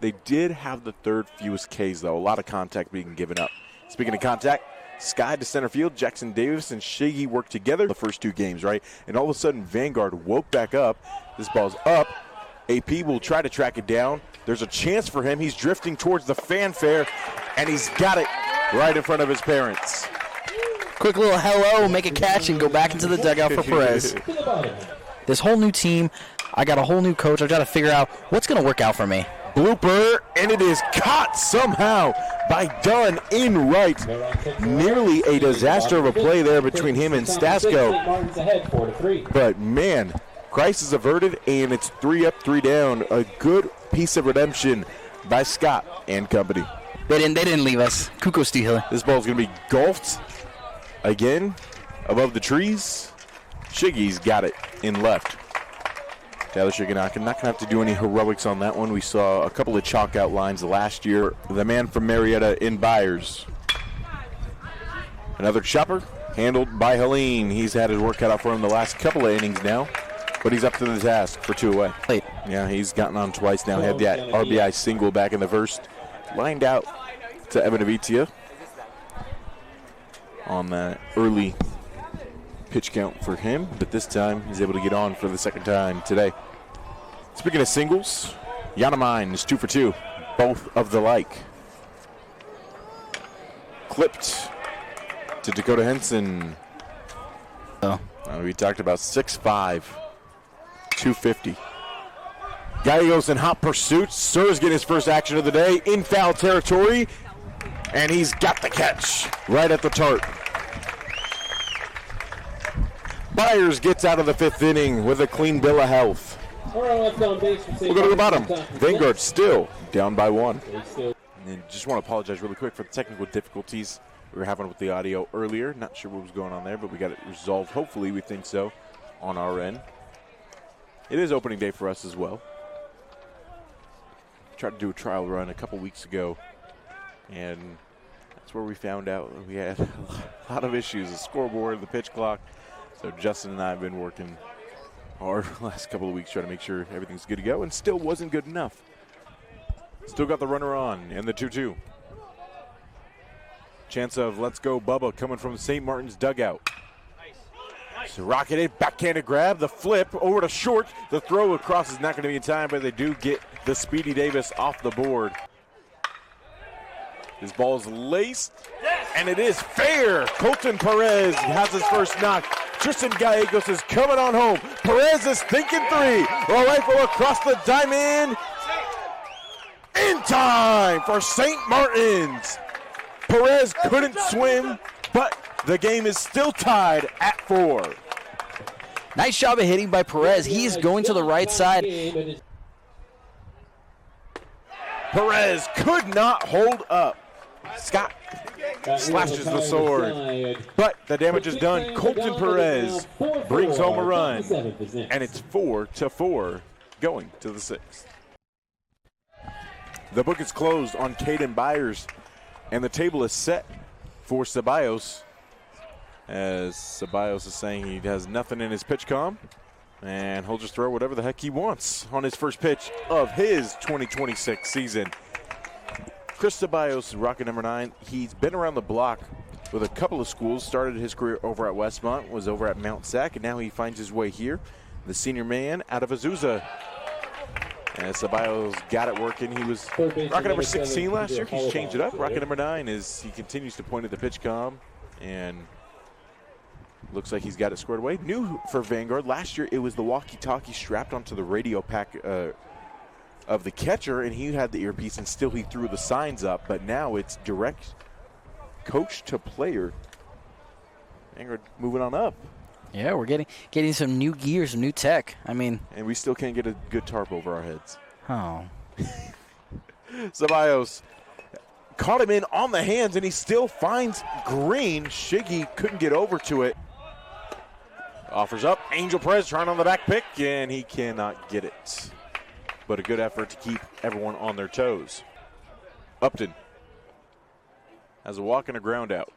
They did have the third fewest Ks, though. A lot of contact being given up. Speaking of contact, Sky to center field. Jackson Davis and Shiggy worked together the first 2 games, right? And all of a sudden, Vanguard woke back up. This ball's up. AP will try to track it down. There's a chance for him. He's drifting towards the fanfare, and he's got it right in front of his parents. Quick little hello, make a catch, and go back into the dugout for Perez. This whole new team, I got a whole new coach. I've got to figure out what's going to work out for me. Blooper, and it is caught somehow by Dunn in right. Nearly a disaster of a play there between him and Stasko. But, man, crisis averted, and it's 3 up, 3 down. A good piece of redemption by Scott and company. They didn't leave us. Kuko Steele. This ball's going to be golfed again above the trees. Shiggy's got it in left. Tyler Shiganaka not going to have to do any heroics on that one. We saw a couple of chalk out lines last year. The man from Marietta in Byers. Another chopper handled by Helene. He's had his work cut out for him the last couple of innings now, but he's up to the task for 2 away. Yeah, he's gotten on twice now. Had that RBI single back in the first. Lined out to Evan Avitia on that early pitch count for him, but this time he's able to get on for the second time today. Speaking of singles, Yanamine is 2 for 2, both of the like. Clipped to Dakota Henson. We talked about 6'5", 250. Gallegos in hot pursuit. Sir's getting his first action of the day in foul territory, and he's got the catch right at the tarp. Byers gets out of the 5th inning with a clean bill of health. We'll go to the bottom. Vanguard still down by 1. And just want to apologize really quick for the technical difficulties we were having with the audio earlier. Not sure what was going on there, but we got it resolved. Hopefully, we think so on our end. It is opening day for us as well. Tried to do a trial run a couple weeks ago, and that's where we found out we had a lot of issues. The scoreboard, the pitch clock. So Justin and I have been working hard the last couple of weeks trying to make sure everything's good to go, and still wasn't good enough. Still got the runner on and the 2-2. Chance of let's go Bubba coming from St. Martin's dugout. So rocketed, backhanded grab, the flip over to short. The throw across is not going to be in time, but they do get the Speedy Davis off the board. His ball is laced, and it is fair. Colton Perez has his first knock. Tristan Gallegos is coming on home. Perez is thinking 3. A rifle across the diamond. In time for St. Martin's. Perez couldn't swim, but the game is still tied at 4. Nice job of hitting by Perez. He is going to the right side. Perez could not hold up. Scott slashes the sword, but the damage is done. Colton Perez brings home a run, and it's 4-4 going to the 6th. The book is closed on Caden Byers, and the table is set for Ceballos, as Ceballos is saying he has nothing in his pitch comm, and he'll just throw whatever the heck he wants on his first pitch of his 2026 season. Chris Ceballos, rocket number 9. He's been around the block with a couple of schools. Started his career over at Westmont, was over at Mount Sac, and now he finds his way here. The senior man out of Azusa. And Ceballos got it working. He was rocket number 16 last year. He's changed it up. Rocket number 9 is he continues to point at the pitch comm, and looks like he's got it squared away. New for Vanguard. Last year it was the walkie-talkie strapped onto the radio pack of the catcher, and he had the earpiece, and still he threw the signs up, but now it's direct coach to player. Vanguard moving on up. Yeah, we're getting some new gear, some new tech. I mean, and we still can't get a good tarp over our heads. Oh. Ceballos caught him in on the hands, and he still finds green. Shiggy couldn't get over to it. Offers up. Angel Perez trying on the back pick, and he cannot get it. But a good effort to keep everyone on their toes. Upton has a walk and a ground out.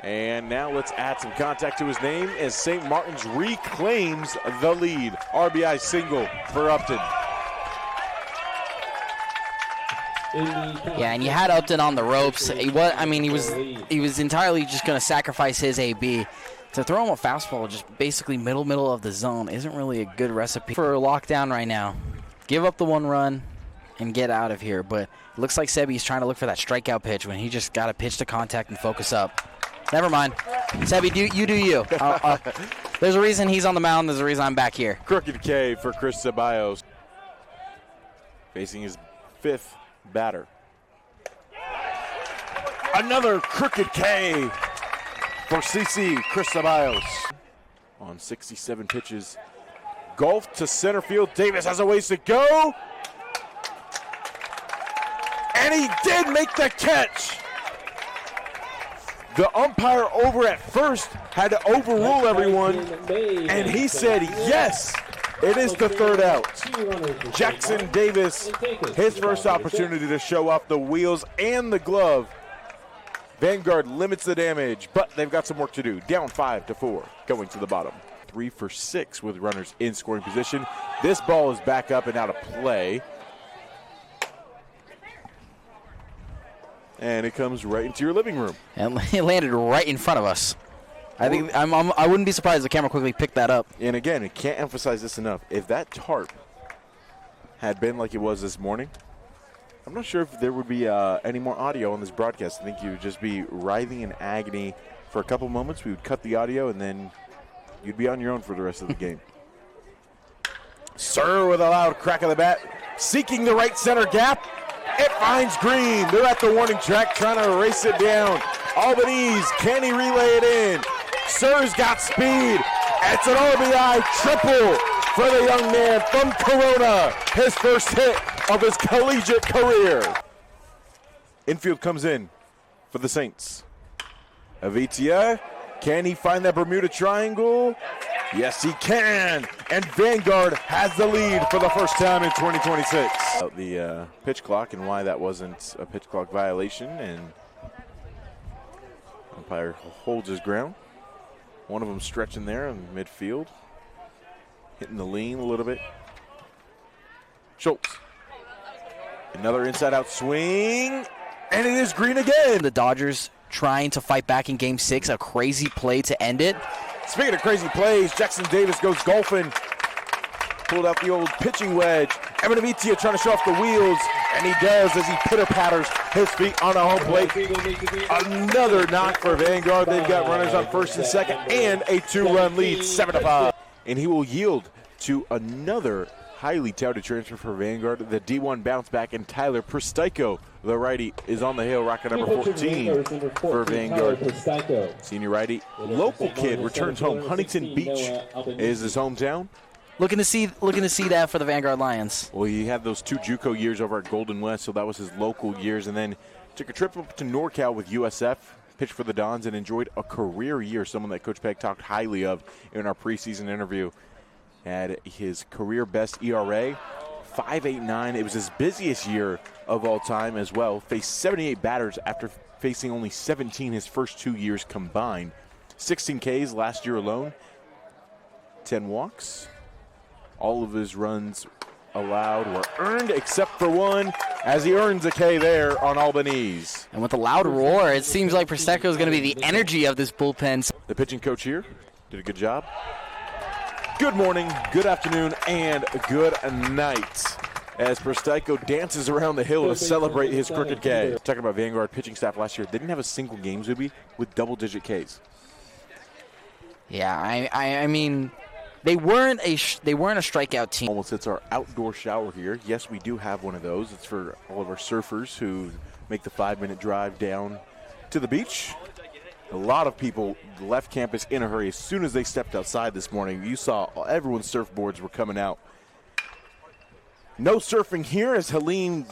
And now let's add some contact to his name as St. Martin's reclaims the lead. RBI single for Upton. Yeah, and you had Upton on the ropes. He was entirely just going to sacrifice his AB. To throw him a fastball just basically middle of the zone isn't really a good recipe for lockdown right now. Give up the 1 run and get out of here. But it looks like Sebi's trying to look for that strikeout pitch when he just got to pitch to contact and focus up. Never mind. Sebi, you do you. There's a reason he's on the mound. There's a reason I'm back here. Crooked K for Chris Ceballos, facing his 5th batter. Another crooked K for CC Chris Ceballos. On 67 pitches, golf to center field. Davis has a ways to go. And he did make the catch. The umpire over at first had to overrule everyone, and he said, yes, it is the 3rd out. Jackson Davis, his first opportunity to show off the wheels and the glove. Vanguard limits the damage, but they've got some work to do. Down 5-4, going to the bottom. 3 for 6 with runners in scoring position. This ball is back up and out of play. And it comes right into your living room. And it landed right in front of us. I think I wouldn't be surprised if the camera quickly picked that up. And again, I can't emphasize this enough. If that tarp had been like it was this morning, I'm not sure if there would be any more audio on this broadcast. I think you would just be writhing in agony for a couple moments. We would cut the audio, and then you'd be on your own for the rest of the game. Sir with a loud crack of the bat, seeking the right center gap. It finds Green. They're at the warning track trying to race it down. Albanese, can he relay it in? Sir's got speed. It's an RBI triple for the young man from Corona. His first hit of his collegiate career. Infield comes in for the Saints. Avitia, can he find that Bermuda Triangle? Yes, he can. And Vanguard has the lead for the first time in 2026. The pitch clock and why that wasn't a pitch clock violation. And umpire holds his ground. One of them stretching there in midfield. Hitting the lean a little bit. Schultz. Another inside-out swing. And it is Green again. The Dodgers trying to fight back in Game 6. A crazy play to end it. Speaking of crazy plays, Jackson Davis goes golfing. Pulled out the old pitching wedge. Evan Avitia trying to show off the wheels, and he does as he pitter-patters his feet on a home plate. Another knock for Vanguard. They've got runners on first and second, and a 2-run lead, 7-5. And he will yield to another highly touted transfer for Vanguard. The D1 bounce back, and Tyler Pristyko, the righty, is on the hill, rocking number 14 for Vanguard. Senior righty, local kid, returns home. Huntington Beach is his hometown. Looking to see that for the Vanguard Lions. Well, he had those 2 JUCO years over at Golden West, so that was his local years, and then took a trip up to NorCal with USF, pitched for the Dons, and enjoyed a career year, someone that Coach Peck talked highly of in our preseason interview. Had his career best ERA, 5.89. It was his busiest year of all time as well. Faced 78 batters after facing only 17 his first 2 years combined. 16 Ks last year alone. 10 walks. All of his runs allowed were earned except for one, as he earns a K there on Albanese. And with a loud roar, it seems like Prosecco is going to be the energy of this bullpen. The pitching coach here did a good job. Good morning, good afternoon, and good night as Pristyko dances around the hill to celebrate his crooked K. Talking about Vanguard pitching staff last year, they didn't have a single game, Zuby, with double-digit Ks. Yeah, I mean, they weren't a strikeout team. Almost hits our outdoor shower here. Yes, we do have one of those. It's for all of our surfers who make the 5-minute drive down to the beach. A lot of people left campus in a hurry as soon as they stepped outside this morning. You saw everyone's surfboards were coming out. No surfing here as Helene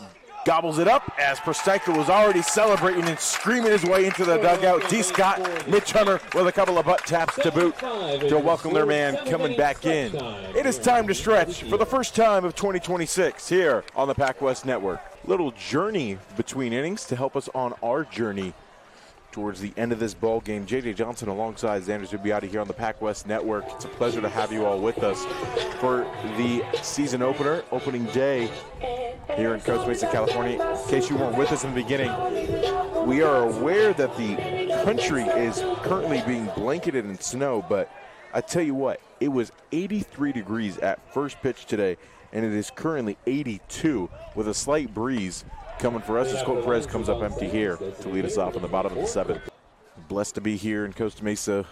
gobbles it up as Pristyko was already celebrating and screaming his way into the dugout. D. Scott, Mitch Hunter with a couple of butt taps to boot to welcome their man coming back in. It is time to stretch for the first time of 2026 here on the PacWest Network. Little journey between innings to help us on our journey towards the end of this ball game. J.J. Johnson alongside Xander Zubiati here on the PacWest Network. It's a pleasure to have you all with us for the season opener, opening day here in Costa Mesa, California. In case you weren't with us in the beginning, we are aware that the country is currently being blanketed in snow, but I tell you what, it was 83 degrees at first pitch today, and it is currently 82 with a slight breeze coming for us as Colt Perez comes up empty here to lead us off in the bottom of the seventh. Blessed to be here in Costa Mesa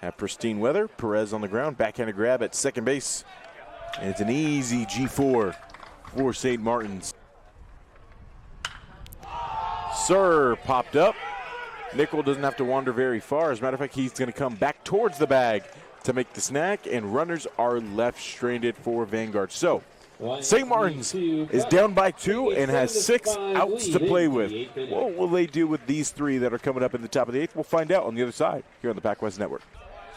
at pristine weather. Perez on the ground, backhanded grab at second base, and it's an easy G4 for St. Martin's. Sir popped up. Nickel doesn't have to wander very far. As a matter of fact, he's going to come back towards the bag to make the snag, and runners are left stranded for Vanguard. So St. Martin's is down by 2 and has 6 outs to play with. What will they do with these 3 that are coming up in the top of the 8th? We'll find out on the other side here on the PacWest Network.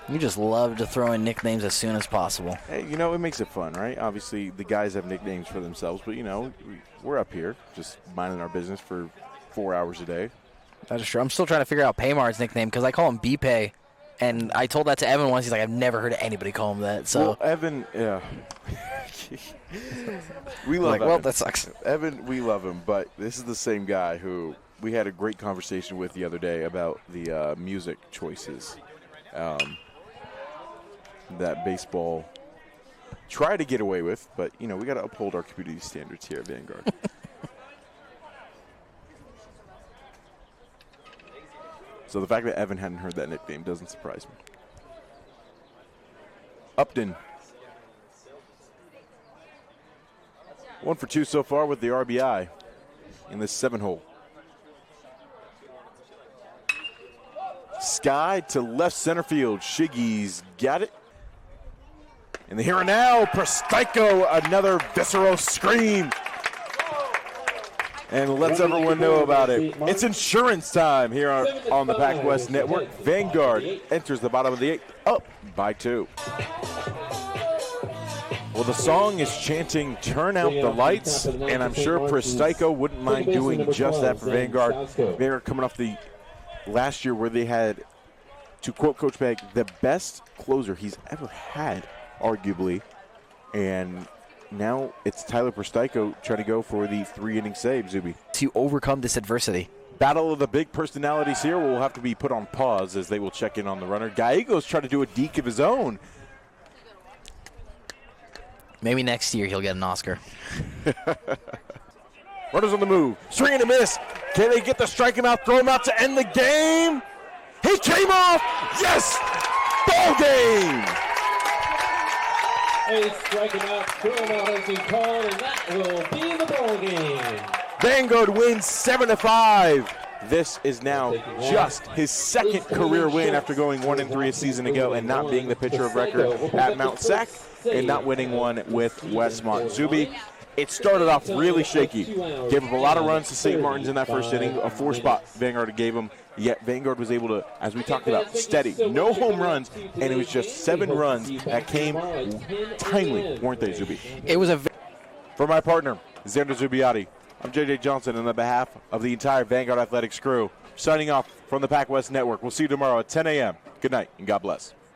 You just love to throw in nicknames as soon as possible. Hey, you know, it makes it fun, right? Obviously, the guys have nicknames for themselves, but, you know, we're up here just minding our business for 4 hours a day. That is true. I'm still trying to figure out Paymar's nickname because I call him B-Pay. And I told that to Evan once. He's like, I've never heard anybody call him that. So well, Evan, yeah. We love Evan. Well, that sucks. Evan, we love him, but this is the same guy who we had a great conversation with the other day about the music choices that baseball tried to get away with. But, you know, we got to uphold our community standards here at Vanguard. So the fact that Evan hadn't heard that nickname doesn't surprise me. Upton. 1 for 2 so far with the RBI in this 7-hole. Sky to left center field. Shiggy's got it. In the here and now, Prestico, another visceral scream. And lets everyone know about it. It's insurance time here on the PacWest Network. Vanguard enters the bottom of the 8th, up by 2. Well, the song is chanting, turn out the lights, and I'm sure Prestico wouldn't mind doing just that for Vanguard. Vanguard coming off the last year where they had, to quote Coach Begg, the best closer he's ever had, arguably. And now it's Tyler Prestico trying to go for the 3-inning save, Zuby. To overcome this adversity. Battle of the big personalities here will have to be put on pause as they will check in on the runner. Gallegos trying to do a deke of his own. Maybe next year he'll get an Oscar. Runners on the move. Swing and a miss. Can they get the strike him out, throw him out to end the game? He came off. Yes! Ball game! A striking out, throw him out has been called, and that will be the ball game. Vanguard wins 7-5. This is now just his second career win after going 1-3 a season ago and not being the pitcher of record at Mount Sac and not winning one with Westmont. Zuby, it started off really shaky. Gave up a lot of runs to St. Martin's in that first inning, a 4-spot Vanguard gave him. Yet Vanguard was able to, as we talked about, steady. No home runs, and it was just 7 runs that came timely, weren't they, Zuby? It was a... For my partner, Xander Zubiotti, I'm JJ Johnson, and on behalf of the entire Vanguard Athletics crew, signing off from the PacWest Network. We'll see you tomorrow at 10 a.m. Good night, and God bless.